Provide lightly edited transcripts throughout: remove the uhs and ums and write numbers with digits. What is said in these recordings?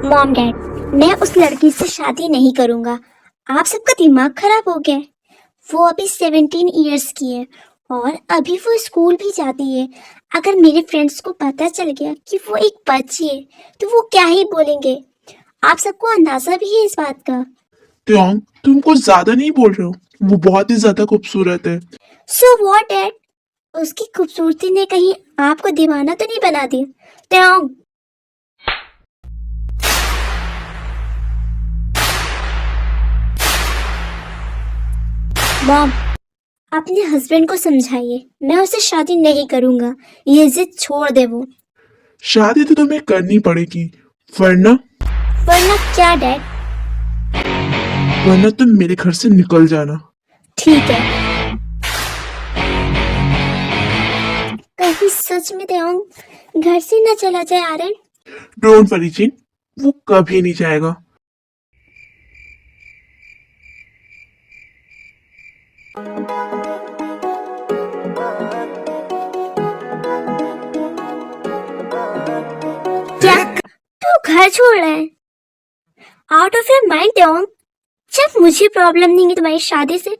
Mom dad, मैं उस लड़की से शादी नहीं करूंगा। आप सबका दिमाग खराब हो गया है। वो अभी 17 ईयर्स की है और अभी वो स्कूल भी जाती है। अगर मेरे फ्रेंड्स को पता चल गया कि वो एक बच्ची है तो वो क्या ही बोलेंगे। आप सबको अंदाजा भी है इस बात का। त्योंग, तुम कुछ ज्यादा नहीं बोल रहे हो? वो बहुत ही ज्यादा खूबसूरत है। सो व्हाट डैड, उसकी खूबसूरती ने कहीं आपको दीवाना तो नहीं बना दिया? त्याग, मॉम, अपने हस्बैंड को समझाइए, मैं उससे शादी नहीं करूंगा। ये जिद छोड़ दे वो। शादी तो तुम्हें करनी पड़ेगी, वरना वरना क्या डैड? वरना तुम मेरे घर से निकल जाना। ठीक है। कहीं सच में देओंग घर से न चला जाए आर्यन। डोंट वरी जिन, वो कभी नहीं जाएगा। क्या तू घर छोड़ रहा है? Out of your mind de Jong. जब मुझे प्रॉब्लम नहीं है तुम्हारी शादी से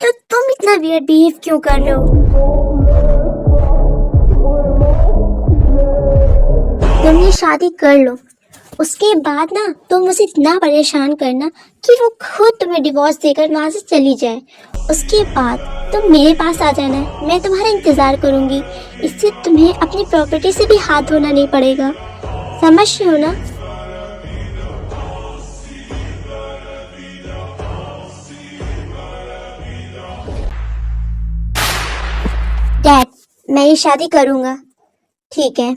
तो तुम इतना वियर्ड बिहेव क्यों कर रहे हो? तुम ये शादी कर लो, उसके बाद ना तुम मुझे इतना परेशान करना कि वो खुद तुम्हें डिवोर्स देकर वहां से चली जाए। उसके बाद तुम मेरे पास आ जाना, मैं तुम्हारा इंतजार करूंगी। इससे तुम्हें अपनी प्रॉपर्टी से भी हाथ धोना नहीं पड़ेगा। समझ रहे हो ना? डैड, मैं ये शादी करूंगा। ठीक है।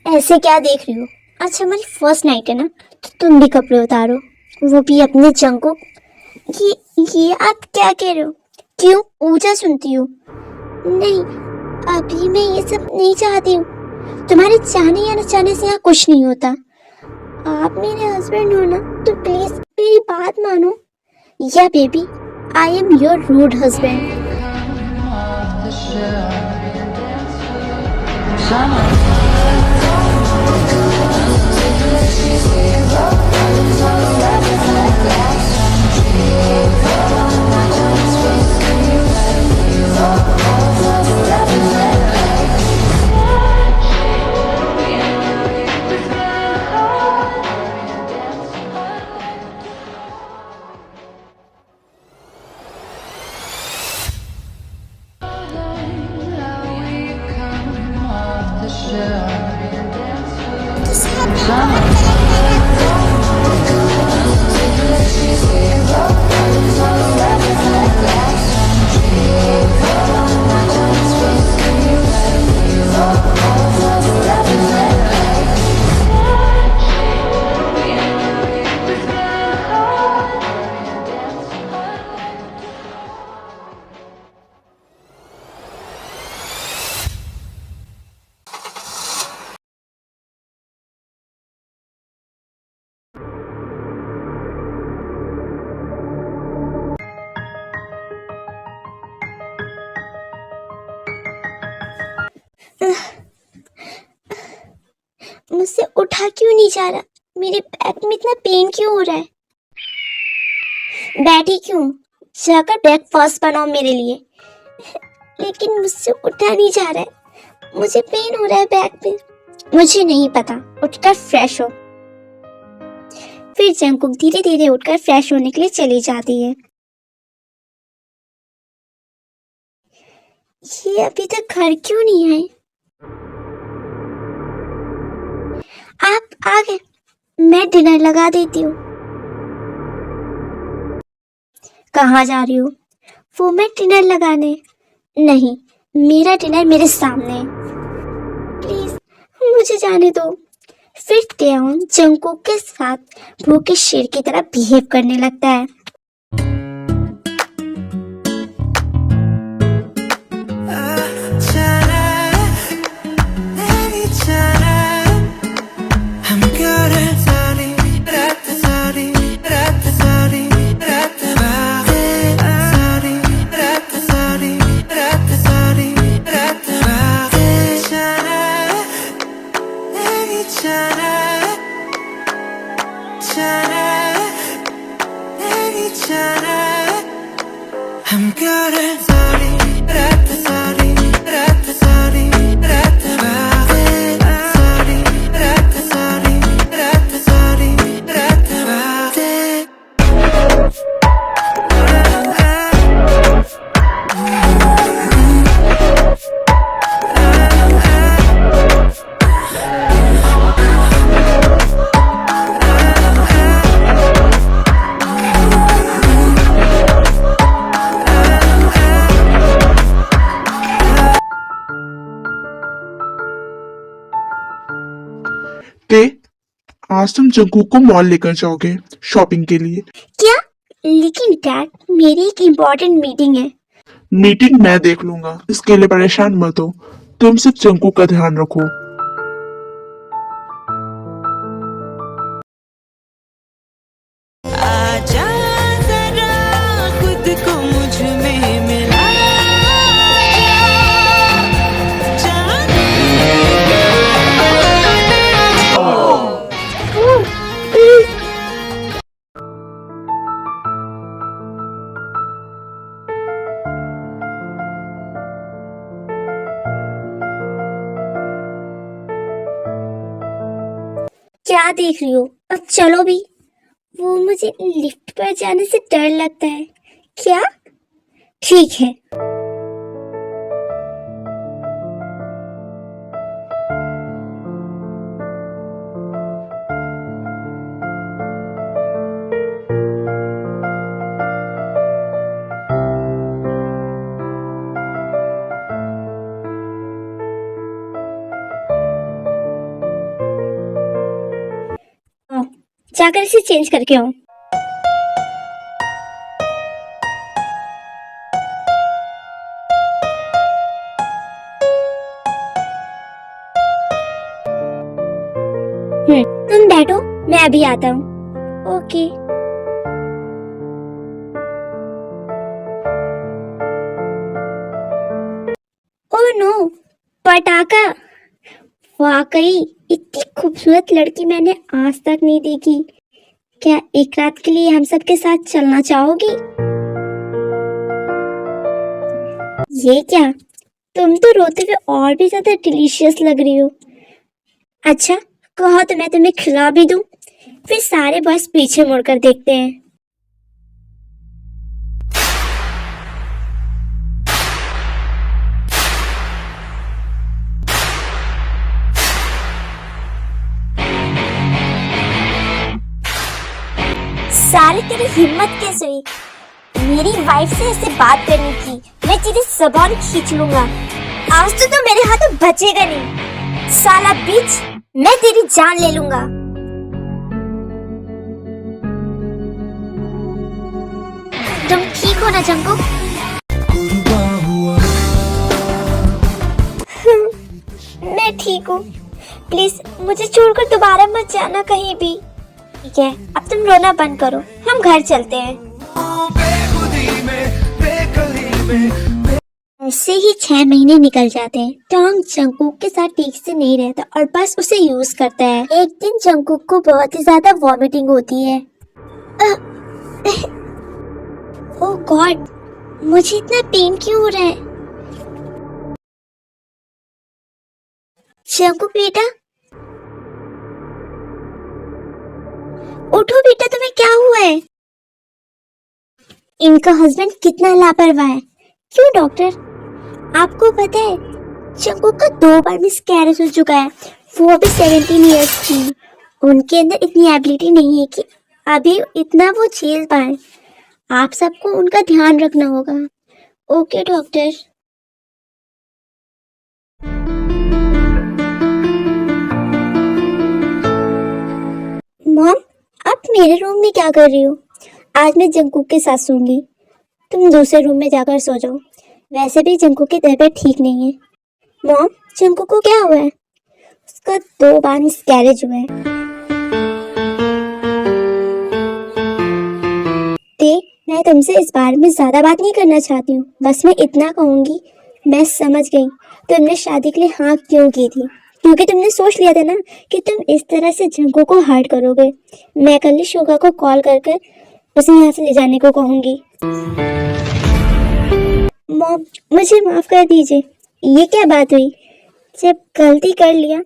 ऐसे क्या देख रही हो? अच्छा, हमारी फर्स्ट नाइट है ना, तो तुम भी कपड़े उतारो, वो भी अपने जंको। ये आप क्या कह रहे हो? क्यों ऊंचा सुनती हो? नहीं, अभी मैं ये सब नहीं चाहती हूँ। तुम्हारे चाहने या न चाहने से यहाँ कुछ नहीं होता। आप मेरे हस्बैंड हो ना, तो प्लीज मेरी बात मानो। या baby, I am your rude husband. मुझसे उठा क्यों नहीं जा रहा? मेरे बैक में इतना पेन क्यों हो रहा है? बैठी क्यों? जाकर ब्रेकफास्ट बनाओ मेरे लिए। लेकिन मुझसे उठा नहीं जा रहा है, मुझे पेन हो रहा है बैक में। मुझे नहीं पता, उठकर फ्रेश हो। फिर जंकुक धीरे धीरे उठकर फ्रेश होने के लिए चली जाती है। ये अभी तक घर क्यों नहीं आए? आप आ गए, मैं डिनर लगा देती हूँ। कहाँ जा रही हो? वो मैं डिनर लगाने। नहीं, मेरा डिनर मेरे सामने है। प्लीज मुझे जाने दो। फिर त्यान जंगकुक के साथ भूखे शेर की तरह बिहेव करने लगता है। I'm good at sorry, rat sorry, rat sorry, rat sorry, rat sorry, rat sorry, rat ते आज तुम जंगकुक को मॉल लेकर जाओगे शॉपिंग के लिए। क्या? लेकिन डैड, मेरी एक इम्पोर्टेंट मीटिंग है। मीटिंग मैं देख लूंगा, इसके लिए परेशान मत हो। तुम सिर्फ जंगकुक का ध्यान रखो। आजा जरा खुद को मुझ में मिला क्या देख रही हो? अब चलो भी। वो मुझे लिफ्ट पर जाने से डर लगता है। क्या? ठीक है। आओ, जाकर इसे चेंज करके आओ। तुम बैठो, मैं अभी आता हूँ। ओके। ओह नो, पटाखा! वाकई इतनी खूबसूरत लड़की मैंने आज तक नहीं देखी। क्या एक रात के लिए हम सबके साथ चलना चाहोगी? ये क्या? तुम तो रोते हुए और भी ज्यादा डिलीशियस लग रही हो। अच्छा, कहो तो मैं तुम्हें खिला भी दूं। फिर सारे बॉयज पीछे मुड़कर देखते हैं। साले तेरी हिम्मत कैसे हुई मेरी वाइफ से ऐसे बात करने की? मैं तेरी जबान खींच लूंगा। आज तो मेरे हाथों बचेगा नहीं। साला बीच, मैं तेरी जान ले लूंगा। तुम ठीक हो ना जंगकुक? मैं ठीक हूँ। प्लीज मुझे छोड़कर दोबारा मत जाना कहीं भी। ठीक है, अब तुम रोना बंद करो, हम घर चलते हैं। ऐसे ही 6 महीने निकल जाते हैं। टॉम जंगकुक के साथ ठीक से नहीं रहता और बस उसे यूज करता है। एक दिन जंगकुक को बहुत ही ज्यादा वॉमिटिंग होती है। ओह गॉड, मुझे इतना पेन क्यों हो रहा है? जंगकुक बेटा, उठो बेटा, तुम्हें क्या हुआ है? इनका हस्बैंड कितना लापरवाह है। क्यों डॉक्टर? आपको पता है जंगकुक का 2 बार मिसकैरेज हो चुका है, वो भी 17 इयर्स की। उनके अंदर इतनी एबिलिटी नहीं है कि अभी इतना वो झेल पाए। आप सबको उनका ध्यान रखना होगा। Okay doctor. मॉम, आप मेरे रूम में क्या कर रही हो? आज मैं जंगकुक के साथ सोऊंगी। तुम दूसरे रूम में जाकर सो जाओ। वैसे भी जंगकुक की तबीयत ठीक नहीं है। मॉम, जंगकुक को क्या हुआ है? उसका 2 बार मिसकैरेज हुआ है। देख, मैं तुमसे इस बारे में ज्यादा बात नहीं करना चाहती हूँ। बस मैं इतना कहूंगी, मैं समझ गई तुमने शादी के लिए हाँ क्यों की थी, क्योंकि तुमने सोच लिया था ना कि तुम इस तरह से जंगकुक को हर्ट करोगे। मैं कल ही शोगा को कॉल कर कर उसे यहाँ से ले जाने को कहूंगी। मॉम, मुझे माफ कर दीजिए। ये क्या बात हुई? जब गलती कर लिया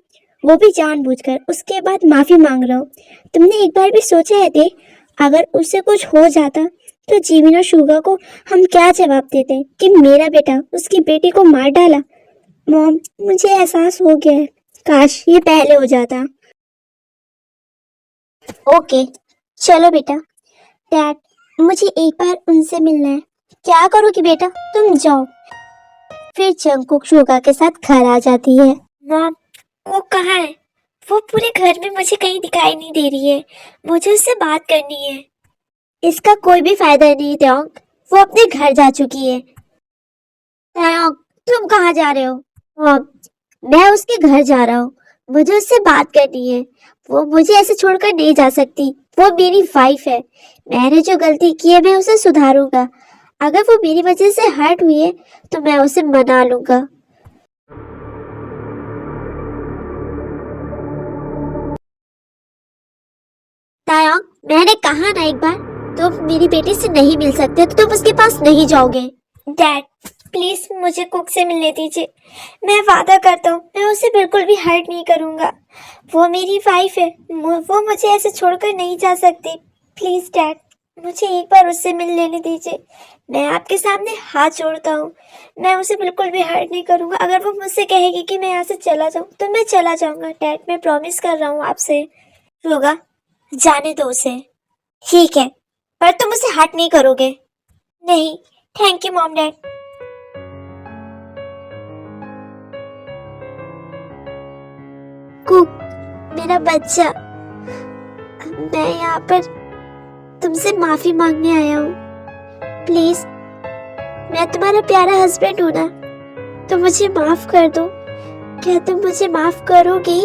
वो भी जानबूझकर, उसके बाद माफी मांग रहा हूँ। तुमने एक बार भी सोचा है देख, अगर उससे कुछ हो जाता तो जीमिन और शुगा को हम क्या जवाब देते कि मेरा बेटा उसकी बेटी को मार डाला? मॉम, मुझे एहसास हो गया है, काश ये पहले हो जाता। ओके, चलो बेटा। डैड, मुझे एक बार उनसे मिलना है। क्या करोगी बेटा? तुम जाओ। फिर जंगकुक शुगा के साथ घर आ जाती है। मॉम, वो कहाँ है? वो पूरे घर में मुझे कहीं दिखाई नहीं दे रही है। मुझे उससे बात करनी है। इसका कोई भी फायदा नहीं त्योंग, वो अपने घर जा चुकी है। त्योंग, तुम कहाँ जा रहे हो? मॉम, मैं उसके घर जा रहा हूँ। मुझे उससे बात करनी है। वो मुझे ऐसे छोड़कर नहीं जा सकती। वो मेरी वाइफ है। मैंने जो गलती की है मैं उसे सुधारूंगा। अगर वो मेरी वजह से हर्ट हुई है तो मैं उसे मना लूंगा। तायंग, मैंने कहा ना एक बार, तुम मेरी बेटी से नहीं मिल सकते तो तुम उसके पास नहीं जाओगे। डैड, प्लीज मुझे कुक से मिलने दीजिए। मैं वादा करता हूँ मैं उसे बिल्कुल भी हर्ट नहीं करूँगा। वो मेरी वाइफ है। वो मुझे ऐसे छोड़कर नहीं जा सकती। प्लीज डैड, मुझे एक बार उससे मिल लेने दीजिए। मैं आपके सामने हाथ जोड़ता हूँ। मैं उसे बिल्कुल भी हर्ट नहीं करूँगा। अगर वो मुझसे कहेगी कि मैं यहाँ से चला जाऊँ तो मैं चला जाऊँगा। डैड, मैं प्रॉमिस कर रहा हूँ आपसे। होगा, जाने दो उसे। ठीक है, पर तुम उसे हर्ट नहीं करोगे। नहीं। Thank you mom dad. Cook, मेरा बच्चा, मैं यहाँ पर तुमसे माफी मांगने आया हूँ। प्लीज, मैं तुम्हारा प्यारा हस्बैंड हूँ ना, तो मुझे माफ कर दो। क्या तुम मुझे माफ करोगी?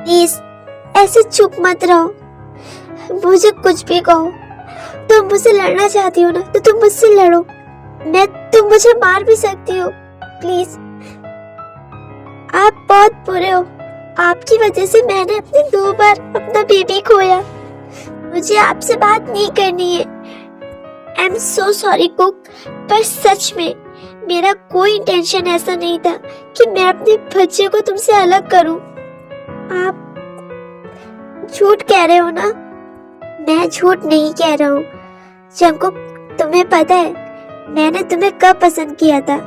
प्लीज, ऐसे चुप मत रहो। मुझे कुछ भी कहो। तुम मुझसे लड़ना चाहती हो ना, तो तुम मुझसे लड़ो। तुम मुझे मार भी सकती हो। प्लीज, आप बहुत बुरे हो। आपकी वजह से मैंने अपने 2 बार अपना बेबी खोया। मुझे आपसे बात नहीं करनी है। I am so sorry cook, पर सच में मेरा कोई इंटेंशन ऐसा नहीं था कि मैं अपने बच्चे को तुमसे अलग करूं। आप झूठ कह रहे हो ना? मैं झूठ नहीं कह रहा हूँ। जंगकुक, तुम्हें पता है मैंने तुम्हें कब पसंद किया था?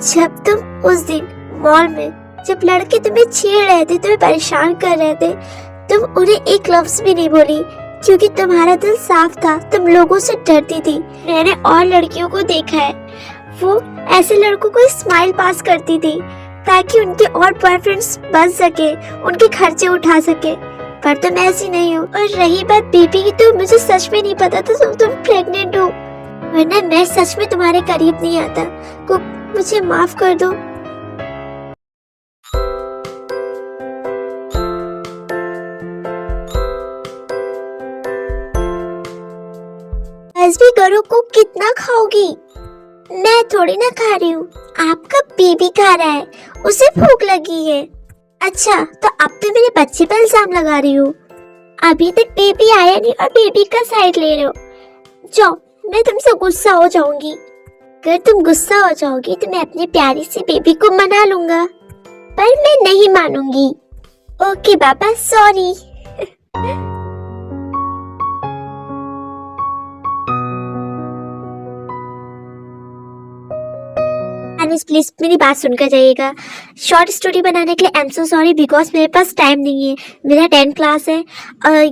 जब तुम उस दिन मॉल में, जब लड़के तुम्हें छेड़ रहे थे, तुम्हें परेशान कर रहे थे, तुम उन्हें एक लफ्ज भी नहीं बोली क्योंकि तुम्हारा दिल साफ था। तुम लोगों से डरती थी। मैंने और लड़कियों को देखा है, वो ऐसे लड़कों को स्माइल पास करती थी ताकि उनके और बॉयफ्रेंड्स बन सके, उनके खर्चे उठा सके। पर तुम ऐसी नहीं हो। और रही बात बेबी की, तो मुझे सच में नहीं पता था तुम प्रेग्नेंट हो, वरना मैं सच में तुम्हारे करीब नहीं आता। कुक, मुझे माफ कर दो। बस भी करो कुक, कितना खाओगी? मैं थोड़ी ना खा रही हूँ, आपका बेबी खा रहा है, उसे भूख लगी है। अच्छा, तो अब तो मेरे बच्चे पर इल्जाम लगा रही हो। अभी तक बेबी आया नहीं और बेबी का साइड ले रहे हो। जाओ, मैं तुमसे गुस्सा हो जाऊंगी। अगर तुम गुस्सा हो जाओगी तो मैं अपनी प्यारी सी बेबी को मना लूंगा, पर मैं नहीं मानूंगी। ओके पापा, सॉरी। प्लीज़ मेरी बात सुनकर जाइएगा। शॉर्ट स्टोरी बनाने के लिए I am so sorry because मेरे पास टाइम नहीं है। मेरा 10 क्लास है।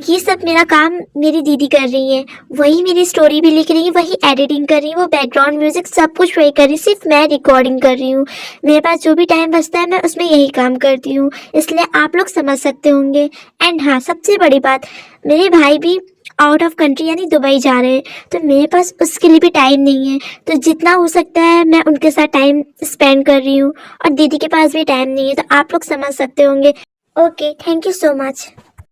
ये सब मेरा काम मेरी दीदी कर रही है। वही मेरी स्टोरी भी लिख रही है, वही एडिटिंग कर रही है, वो बैकग्राउंड म्यूजिक सब कुछ वही कर रही है, सिर्फ मैं रिकॉर्डिंग कर रही हूँ। मेरे पास जो भी टाइम बचता है मैं उसमें यही काम करती हूँ, इसलिए आप लोग समझ सकते होंगे। एंड हाँ, सबसे बड़ी बात, मेरे भाई भी आउट ऑफ कंट्री यानी दुबई जा रहे हैं, तो मेरे पास उसके लिए भी टाइम नहीं है। तो जितना हो सकता है मैं उनके साथ टाइम स्पेंड कर रही हूँ, और दीदी के पास भी टाइम नहीं है, तो आप लोग समझ सकते होंगे। Okay, thank you so much.